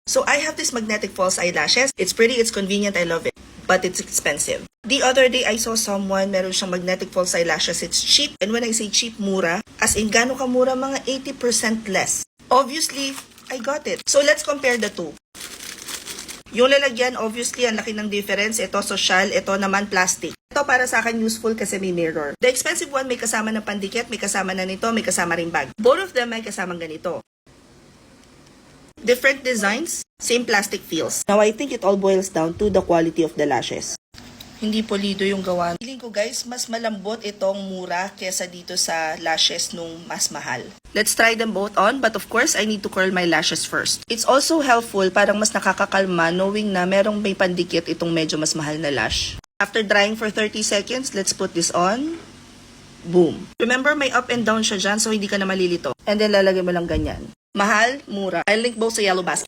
So I have this magnetic false eyelashes. It's pretty, it's convenient, I love it. But it's expensive. The other day, I saw someone, meron siyang magnetic false eyelashes. It's cheap. And when I say cheap, mura. As in, gano'n ka mura? Mga 80% less. Obviously, I got it. So let's compare the two. Yung lalagyan, obviously, ang laki ng difference. Ito social, ito naman plastic. Ito para sa akin useful kasi may mirror. The expensive one, may kasama ng pandikit, may kasama na nito, may kasama ring bag. Both of them may kasamang ganito. Different designs, same plastic feels. Now, I think it all boils down to the quality of the lashes. Hindi polido yung gawa. Feeling ko guys, mas malambot itong mura kesa dito sa lashes nung mas mahal. Let's try them both on, but of course, I need to curl my lashes first. It's also helpful, parang mas nakakakalma knowing na merong may pandikit itong medyo mas mahal na lash. After drying for 30 seconds, let's put this on. Boom. Remember, may up and down siya dyan, so hindi ka na malilito. And then lalagay mo lang ganyan. Mahal, mura. I'll link both sa yellow basket.